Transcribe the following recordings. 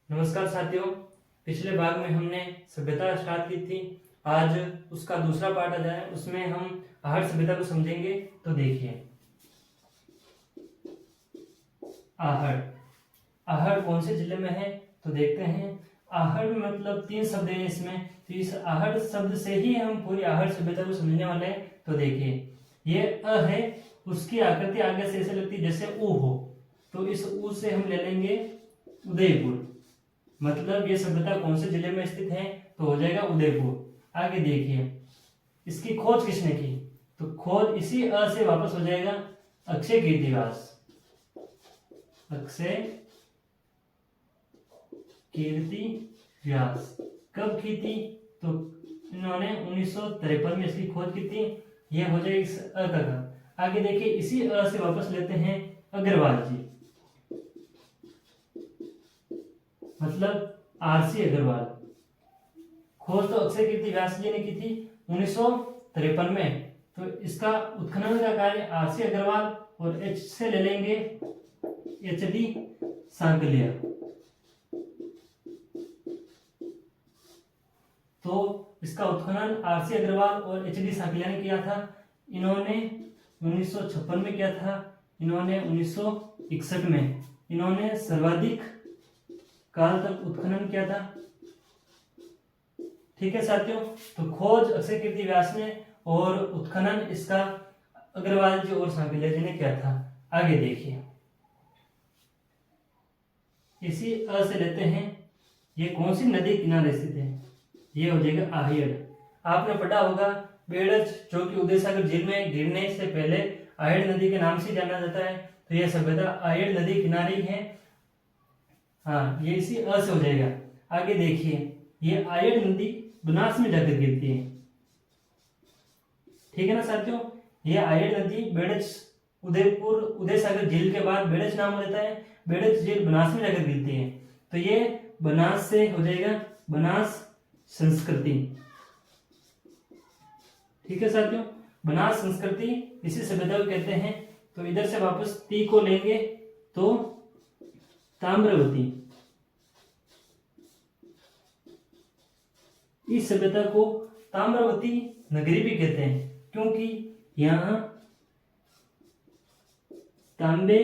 नमस्कार साथियों। पिछले भाग में हमने सभ्यता स्टार्ट की थी। आज उसका दूसरा पार्ट आ जाए, उसमें हम आहड़ सभ्यता को समझेंगे। तो देखिए, आहड़ आहड़ कौन से जिले में है तो देखते हैं। आहड़ मतलब 3 शब्द है इसमें, तो इस आहड़ शब्द से ही हम पूरी आहड़ सभ्यता को समझने वाले हैं। तो देखिए, ये अ है, उसकी आकृति आगे से ऐसे लगती है जैसे ऊ हो, तो इस ऊ से हम ले लेंगे उदयपुर। मतलब ये सभ्यता कौन से जिले में स्थित है तो हो जाएगा उदयपुर। आगे देखिए, इसकी खोज किसने की तो खोज इसी अ से वापस हो जाएगा अक्षय कीर्तिवास। अक्षय कीर्ति व्यास कब की थी तो इन्होंने 1953 में इसकी खोज की थी। यह हो जाएगा इस अ का काम। आगे देखिए, इसी अ से वापस लेते हैं अग्रवाल जी, मतलब आरसी अग्रवाल। खोज तो अक्षय कीर्ति व्यास जी ने की थी 1953 में, तो इसका उत्खनन का कार्य आरसी अग्रवाल और एच से ले लेंगे एच डी सांकलिया। तो इसका उत्खनन आरसी अग्रवाल और एच डी सांकलिया ने किया था। इन्होंने 1956 में किया था, इन्होंने 1961 में। इन्होंने सर्वाधिक काल तक उत्खनन किया था। ठीक है साथियों, तो खोज अक्षय कीर्ति व्यास ने और उत्खनन इसका अग्रवाल जी और सांकलिया जी ने किया था। आगे देखिए, इसी अ से लेते हैं, ये कौन सी नदी किनारे स्थित है, ये हो जाएगा आहेड़। आपने पढ़ा होगा बेड़ज, जो कि उदय सागर झील में गिरने से पहले आहेड़ नदी के नाम से जाना जाता है। तो यह सभ्यता आहेड़ नदी किनारे ही है। हाँ, ये इसी अ से हो जाएगा। आगे देखिए, ये आहेड़ नदी बनास में जाकर गिरती है। ठीक है ना साथियों, ये आहेड़ नदी बेड़ज उदयपुर उदय सागर झील के बाद बेड़ज नाम हो जाता है। बेड़ज झील बनास में जाकर गिरती है, तो ये बनास से हो जाएगा बनास संस्कृति। ठीक है साथियों, बनास संस्कृति इसी सभ्यता को कहते हैं। तो इधर से वापस ती को लेंगे तो ताम्रवती। इस सभ्यता को ताम्रवती नगरी भी कहते हैं, क्योंकि यहां तांबे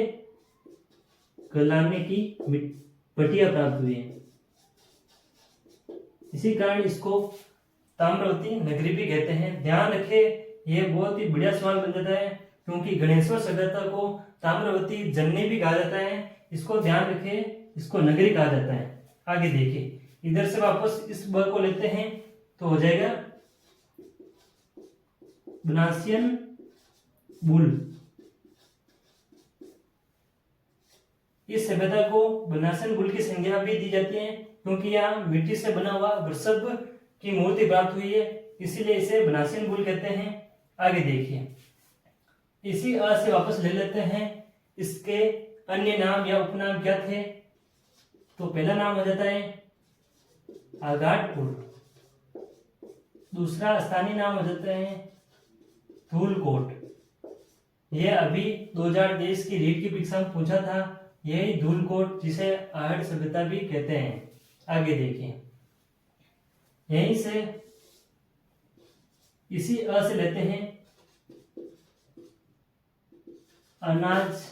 गलाने की पट्टियां प्राप्त हुई है। इसी कारण इसको ताम्रवती नगरी भी कहते हैं। ध्यान रखें, यह बहुत ही बढ़िया सवाल बन जाता है, क्योंकि गणेश्वर सभ्यता को ताम्रवती जननी भी कहा जाता है। इसको ध्यान रखें, इसको नगरी कहा जाता है। आगे देखिए, इधर से वापस इस ब को लेते हैं तो हो जाएगा बनासियन बुल। इस सभ्यता को बनासियन बुल की संज्ञा भी दी जाती है, क्योंकि यह मिट्टी से बना हुआ वृषभ की मूर्ति प्राप्त हुई है, इसीलिए इसे बनासियन बुल कहते हैं। आगे देखिए, इसी अ से वापस ले लेते हैं, इसके अन्य नाम या उपनाम क्या थे तो पहला नाम हो जाता है आगाटपुर, दूसरा स्थानीय नाम हो जाता है धूलकोट। यह अभी 2023 की रीट की परीक्षा में पूछा था, यही धूलकोट, जिसे आहड़ सभ्यता भी कहते हैं। आगे देखिए, यहीं से इसी अ से लेते हैं अनाज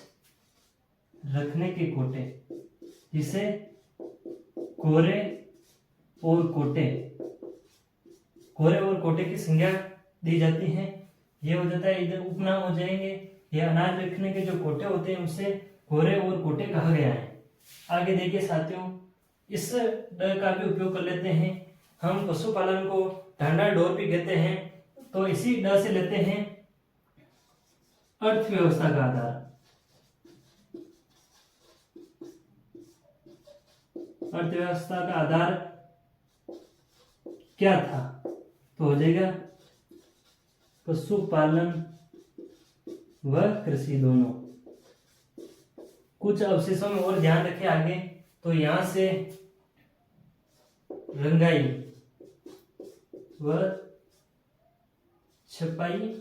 रखने के कोटे, जिसे कोरे और कोटे की संज्ञा दी जाती है। ये हो जाता है, इधर उपनाम हो जाएंगे। ये अनाज रखने के जो कोटे होते हैं उसे कोरे और कोटे कहा गया है। आगे देखिए साथियों, इस ड का भी उपयोग कर लेते हैं। हम पशुपालन को ढांडा ढोर भी कहते हैं, तो इसी ड से लेते हैं अर्थव्यवस्था का आधार। अर्थव्यवस्था का आधार क्या था तो हो जाएगा पशुपालन व कृषि दोनों। कुछ अवशेषों में और ध्यान रखें आगे, तो यहां से रंगाई व छपाई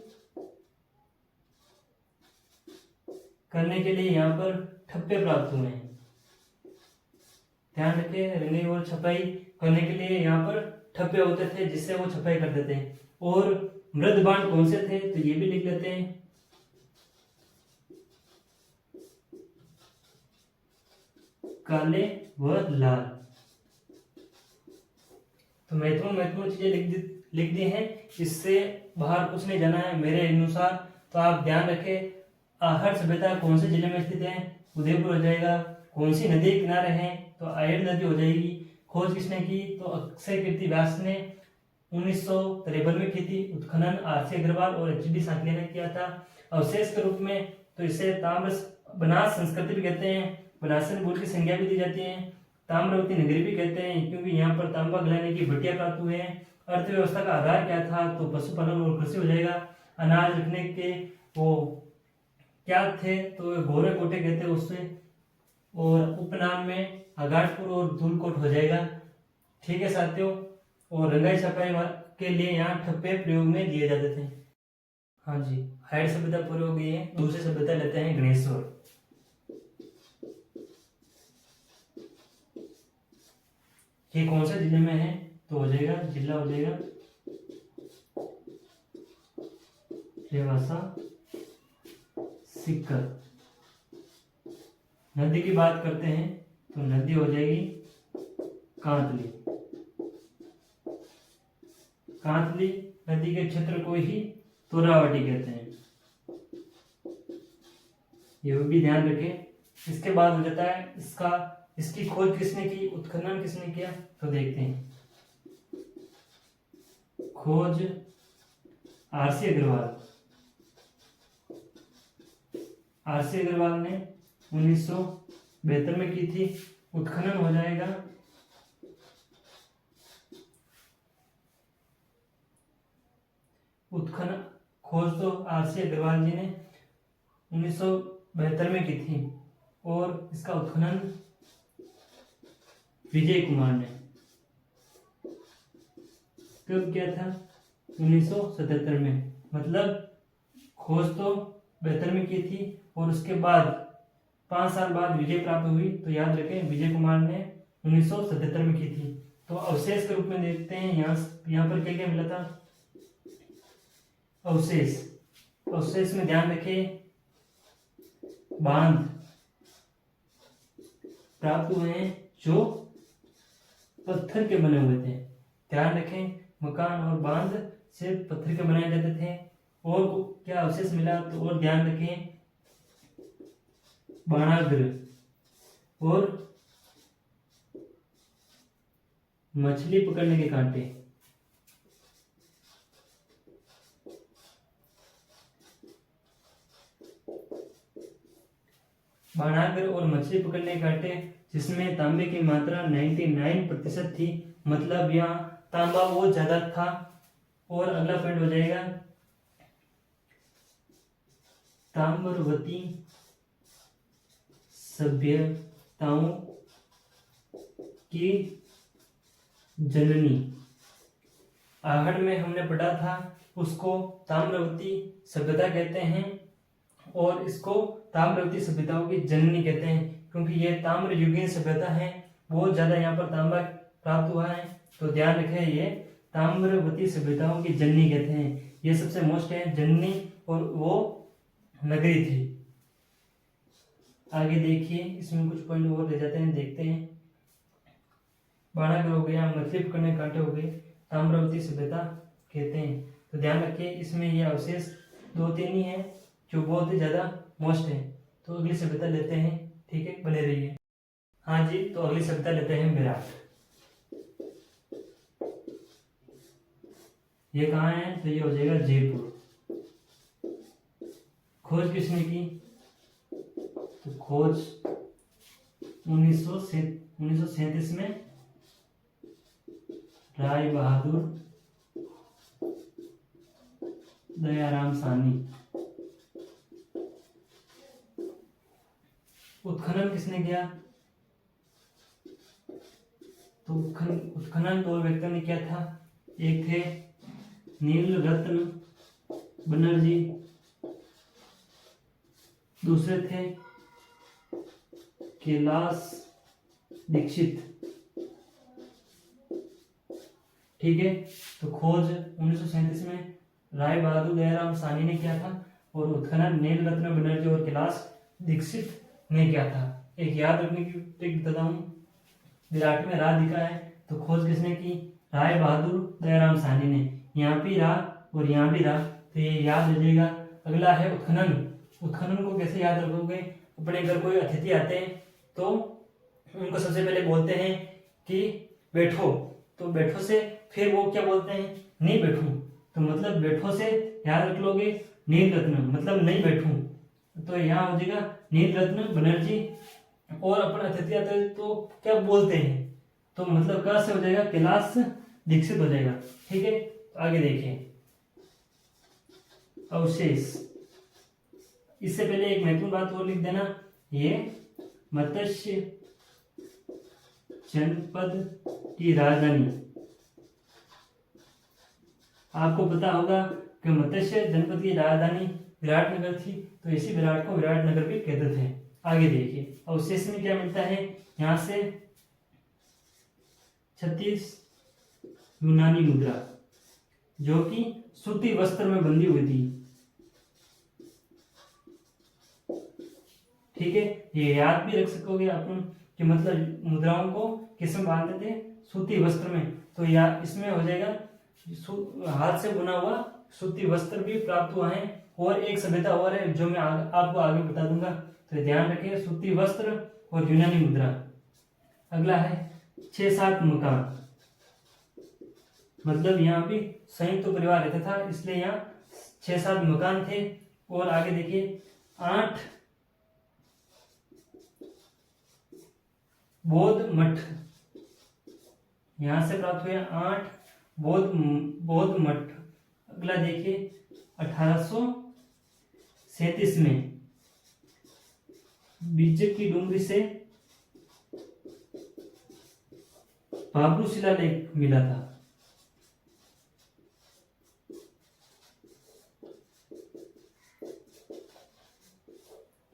करने के लिए यहां पर ठप्पे प्राप्त हुए हैं। ध्यान रखें, रंगाई और छपाई करने के लिए यहाँ पर ठप्पे होते थे जिससे वो छपाई करते थे। और मृद बाण कौन से थे तो ये भी लिख लेते हैं। काले व लाल। तो महत्वपूर्ण चीजें लिख दी हैं, इससे बाहर कुछ नहीं जाना है मेरे अनुसार। तो आप ध्यान रखें, आहट सभ्यता कौन से जिले में स्थित है, उदयपुर हो जाएगा। कौन सी नदी के किनारे है तो आयर नदी हो जाएगी। खोज किसने की तो अक्षय कीर्ति व्यास ने 1953 में की थी। उत्खनन आरसी अग्रवाल और एचडी सांकले ने किया था। अवशेष के रूप में तो इसे ताम्र बनास संस्कृति भी कहते हैं, बनासन बोल की संज्ञा भी दी जाती है। ताम्रवती नगरी भी कहते हैं क्योंकि यहाँ पर तांबा गलाने की भट्टियां प्राप्त हुए हैं। अर्थव्यवस्था का आधार क्या था तो पशुपालन और कृषि हो जाएगा। अनाज रखने के वो क्या थे तो घोरे कोटे कहते हैं उससे। और उपनाम में अगाटपुर और धूलकोट हो जाएगा। ठीक है साथियों। और रंगाई छपाई के लिए यहाँ ठप्पे प्रयोग में लिए जाते थे। हाँ जी, हाइड सभ्यता पूरी हो गई है। दूसरी सभ्यता लेते हैं गणेश्वर। ये कौन से जिले में है तो हो जाएगा, जिला हो जाएगा रेवासा सीकर। नदी की बात करते हैं तो नदी हो जाएगी कांतली। कांतली नदी के क्षेत्र को ही तोरावटी कहते हैं, ये भी ध्यान रखें। इसके बाद हो जाता है इसकी खोज किसने की, उत्खनन किसने किया तो देखते हैं। खोज आरसी अग्रवाल। आरसी अग्रवाल ने 1972 में की थी। उत्खनन हो जाएगा उत्खनन खोज तो आरसी अग्रवाल जी ने 1972 में की थी और इसका उत्खनन विजय कुमार ने कब किया था 1977 में। मतलब खोज तो 72 में की थी और उसके बाद 5 साल बाद विजय प्राप्त हुई। तो याद रखें विजय कुमार ने 1977 में की थी। तो अवशेष के रूप में देखते हैं यहाँ पर क्या क्या मिला था। अवशेष में ध्यान रखें बांध प्राप्त हुए हैं जो पत्थर के बने हुए थे। ध्यान रखें मकान और बांध सिर्फ पत्थर के बनाए जाते थे। और क्या अवशेष मिला तो और ध्यान रखें बाणाग्र और मछली पकड़ने के कांटे। बाणाग्र और मछली पकड़ने के कांटे जिसमें तांबे की मात्रा 99% थी। मतलब यहाँ तांबा वो ज्यादा था। और अगला पॉइंट हो जाएगा ताम्रवती सभ्यताओं की जननी। आहड़ में हमने पढ़ा था उसको ताम्रवती सभ्यता कहते हैं और इसको ताम्रवती सभ्यताओं की जननी कहते हैं क्योंकि यह ताम्र युगीन सभ्यता है। बहुत ज्यादा यहाँ पर तांबा प्राप्त हुआ है। तो ध्यान रखें ये ताम्रवती सभ्यताओं की जननी कहते हैं। ये सबसे मोस्ट है जननी और वो नगरी थी। आगे देखिए इसमें कुछ पॉइंट और ले जाते हैं, देखते हैं। बाणाग्र हो गया, मछली पकड़ने कांटे हो गए, ताम्रवती सभ्यता कहते हैं। तो ध्यान रखिए इसमें ये अवशेष 2-3 ही है जो बहुत ही ज्यादा मोस्ट है। तो अगली सभ्यता लेते हैं। ठीक है, बने रहिए। हाँ जी, तो अगली सभ्यता लेते हैं मेरठ। ये कहाँ है तो ये हो जाएगा जयपुर। खोज किसने की तो खोज 1937 में राय बहादुर दयाराम साहनी। उत्खनन किसने किया तो उत्खनन 2 व्यक्तियों ने किया था। एक थे नील रत्न बनर्जी, दूसरे थे कैलाश दीक्षित। ठीक है, तो खोज 1937 में राय बहादुर दयाराम साहनी ने किया था और उत्खनन नील रत्न बनर्जी और कैलाश दीक्षित ने किया था। एक याद रखने की ट्रिक बताता हूँ, विराट में रा दिखा है तो खोज किसने की? राय बहादुर दयाराम साहनी ने। यहाँ भी रा और यहाँ भी रा, तो ये याद रखिएगा। अगला है उत्खनन। उत्खनन को कैसे याद रखोगे? अपने घर कोई अतिथि आते हैं तो उनको सबसे पहले बोलते हैं कि बैठो, तो बैठो से फिर वो क्या बोलते हैं? नहीं बैठूं, तो मतलब बैठो से याद रख लोगे नील रत्न, मतलब नहीं बैठूं, तो यहाँ हो जाएगा नील रत्न बनर्जी। और अपन अतिथि आते हैं तो क्या बोलते हैं? तो मतलब क्या से हो जाएगा? कैलाश दीक्षित हो जाएगा। ठीक है, तो आगे देखिए अवशेष। इससे पहले एक महत्वपूर्ण बात और लिख देना, ये मत्स्य जनपद की राजधानी। आपको पता होगा कि मत्स्य जनपद की राजधानी विराटनगर थी, तो इसी विराट को विराटनगर भी कहते थे। आगे देखिए अवशेष में क्या मिलता है? यहाँ से 36 यूनानी मुद्रा जो कि सूती वस्त्र में बंधी हुई थी। ठीक है, ये याद भी रख सकोगे अपन कि मतलब मुद्राओं को किस में बांधते थे? सूती वस्त्र में। तो या इसमें हो जाएगा हाथ से बुना हुआ सूती वस्त्र भी प्राप्त हुआ है। और एक सभ्यता और है जो मैं आपको आगे बता दूंगा, तो ध्यान रखिए सूती वस्त्र और यूनानी मुद्रा। अगला है 6-7 मकान, मतलब यहाँ भी संयुक्त परिवार रहता था, इसलिए यहाँ 6-7 मकान थे। और आगे देखिए 8 बौद्ध मठ, यहां से प्राप्त हुए 8 बौद्ध मठ। अगला देखिए 1837 में बीजक की डूंगरी से बाबरू शिलालेख मिला था।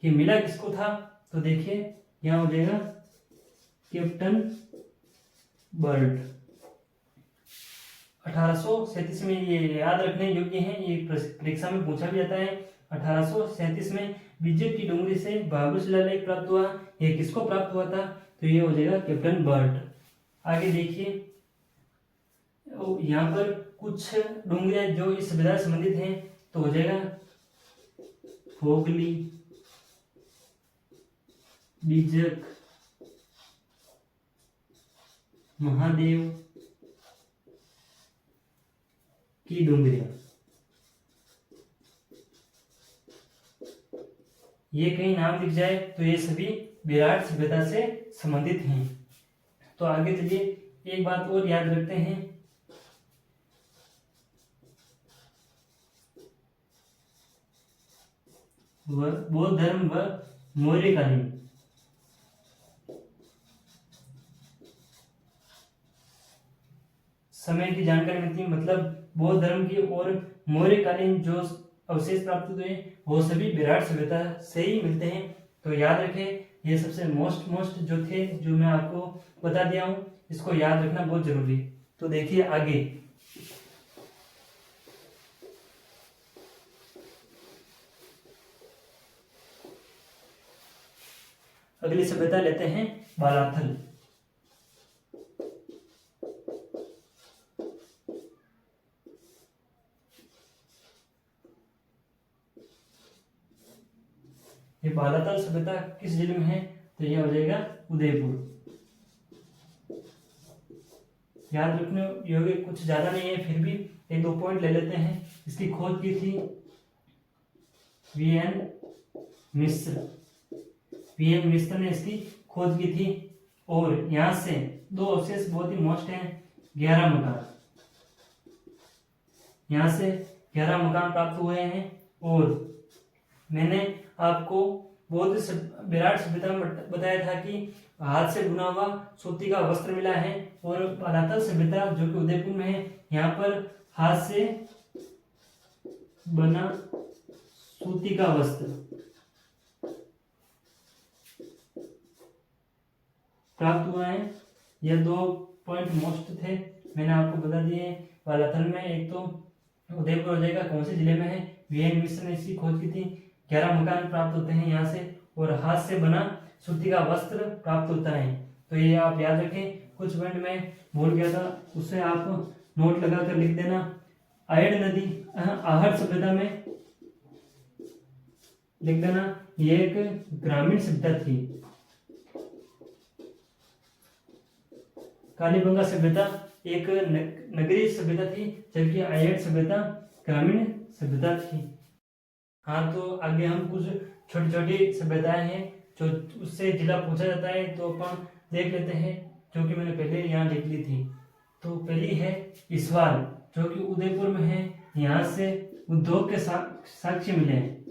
ये मिला किसको था? तो देखिए यहां हो जाएगा कैप्टन बर्ट। 1837 में, ये याद रखने योग्य है, ये परीक्षा में पूछा भी जाता है। 1837 में बीजेप की डूंगरी से बाबरू शिलालेख प्राप्त हुआ। ये किसको प्राप्त हुआ था? तो ये हो जाएगा कैप्टन बर्ट। आगे देखिए यहाँ पर कुछ डूंगरियां जो इस सभ्यता से संबंधित हैं, तो हो जाएगा फोगली, बीजक, महादेव की डूंगरियां। ये कहीं नाम दिख जाए तो ये सभी विराट सभ्यता से संबंधित हैं। तो आगे चलिए एक बात और याद रखते हैं, बौद्ध धर्म व मौर्यकालीन। समय की जानकारी मिलती है, मतलब बौद्ध धर्म की और मौर्यकालीन जो अवशेष प्राप्त हुए वो सभी विराट सभ्यता से ही मिलते हैं। तो याद रखें ये सबसे मोस्ट जो थे, जो मैं आपको बता दिया हूं, इसको याद रखना बहुत जरूरी है। तो देखिए आगे अगली सभ्यता लेते हैं बालाथल। ये बालाथल सभ्यता किस जिले में है? तो यह हो जाएगा उदयपुर। याद रखने योग्य कुछ ज्यादा नहीं है, फिर भी 1-2 पॉइंट ले लेते हैं। इसकी खोज की थी वीएन मिश्र। वीएन मिश्र ने इसकी खोज की थी। और यहां से 2 अवशेष बहुत ही मोस्ट हैं। 11 मकान, यहां से 11 मकान प्राप्त हुए हैं। और मैंने आपको बहुत विराट सभ्यता में बताया था कि हाथ से बुना हुआ सूती का वस्त्र मिला है। और बालाथल सभ्यता जो कि उदयपुर में है, यहाँ पर हाथ से बना सूती का वस्त्र प्राप्त हुआ है। ये 2 पॉइंट मोस्ट थे, मैंने आपको बता दिए। वालाथल में एक तो उदयपुर हो जाएगा, कौन से जिले में है, वीएन मिश्र ने इसकी खोज की थी। 11 मकान प्राप्त होते हैं यहाँ से, और हाथ से बना सूती का वस्त्र प्राप्त होता है। तो ये आप याद रखें। कुछ पॉइंट में भूल गया था, उससे आप नोट लगा कर लिख देना। आयड़ नदी आहट सभ्यता में लिख देना, ये एक ग्रामीण सभ्यता थी। कालीबंगा सभ्यता एक नगरीय सभ्यता थी, जबकि आयड़ सभ्यता ग्रामीण सभ्यता थी। हाँ, तो आगे हम कुछ छोटी छोटी सभ्यताएं हैं जो उससे जिला पूछा जाता है, तो अपन देख लेते हैं, जो कि मैंने पहले यहाँ लिख ली थी। तो पहली है इसवाल, जो कि उदयपुर में है। यहाँ से उद्योग के साक्ष्य मिले हैं।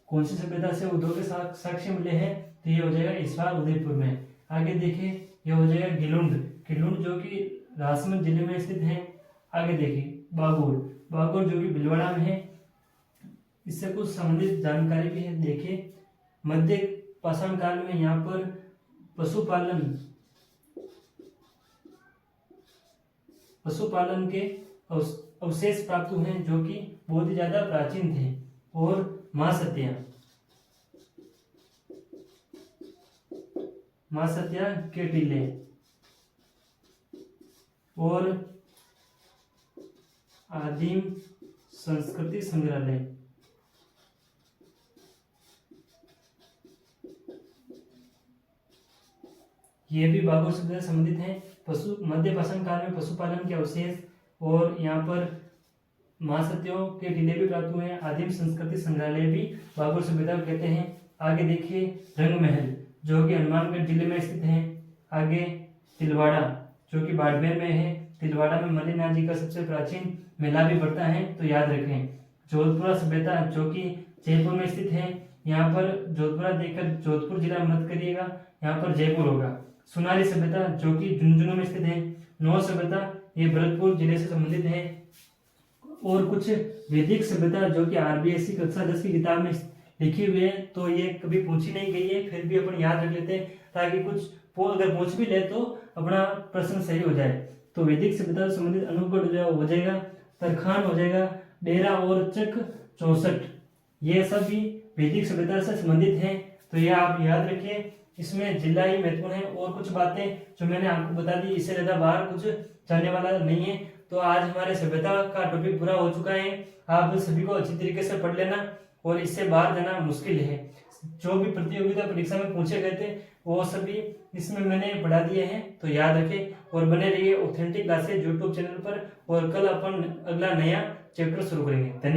कौन सी सभ्यता से उद्योग के साक्ष्य मिले हैं, तो ये हो जाएगा इसवाल, उदयपुर में। आगे देखिए, ये हो जाएगा गिलुंड जो कि राजसमंद जिले में स्थित है। आगे देखिए बागोर जो कि भीलवाड़ा में है। इससे कुछ संबंधित जानकारी भी है। देखिए, मध्य पाषाण काल में यहाँ पर पशुपालन के अवशेष प्राप्त हुए हैं, जो कि बहुत ही ज्यादा प्राचीन थे। और मां सत्या के टीले और आदिम संस्कृति संग्रहालय, ये भी बागोर सभ्यता से संबंधित हैं। मध्य पाषाण काल में पशुपालन के अवशेष और यहाँ पर महासत्यों के टीले भी प्राप्त हुए हैं। आदिम संस्कृति संग्रहालय भी बागोर सभ्यता को कहते हैं। आगे देखिए, रंग महल जो कि हनुमानगढ़ जिले में स्थित है। आगे तिलवाड़ा जो कि बाड़मेर में है। तिलवाड़ा में मल्लिनाथ जी का सबसे प्राचीन मेला भी पड़ता है, तो याद रखें। जोधपुरा सभ्यता जो कि जयपुर में स्थित है। यहाँ पर जोधपुरा देखकर जोधपुर जिला मत करिएगा, यहाँ पर जयपुर होगा। सुनारी सभ्यता जो कि झुंझुनू में स्थित है। नौ सभ्यता ये भरतपुर जिले से संबंधित है। और कुछ वैदिक सभ्यता जो कि आरबीएससी कक्षा 10 की किताब में लिखी हुई है, तो ये कभी पूछी नहीं गई है, फिर भी अपन याद रख लेते हैं, ताकि कुछ अगर पूछ भी ले तो अपना प्रश्न सही हो जाए। तो वैदिक सभ्यता से संबंधित अनूपगढ़ जो हो जाएगा, तरखान हो जाएगा, डेरा और चक 64, ये सब भी वैदिक सभ्यता से संबंधित हैं। तो ये आप याद रखिए। इसमें जिला ही महत्वपूर्ण है, और कुछ बातें जो मैंने आपको बता दी, इससे ज्यादा बाहर कुछ जानने वाला नहीं है। तो आज हमारे सभ्यता का टॉपिक पूरा हो चुका है। आप सभी को अच्छी तरीके से पढ़ लेना, और इससे बाहर जाना मुश्किल है। जो भी प्रतियोगिता परीक्षा में पूछे गए थे वो सभी इसमें मैंने पढ़ा दिए हैं, तो याद रखें। और बने रहिए ऑथेंटिक क्लासेज यूट्यूब चैनल पर, और कल अपन अगला नया चैप्टर शुरू करेंगे। धन्यवाद।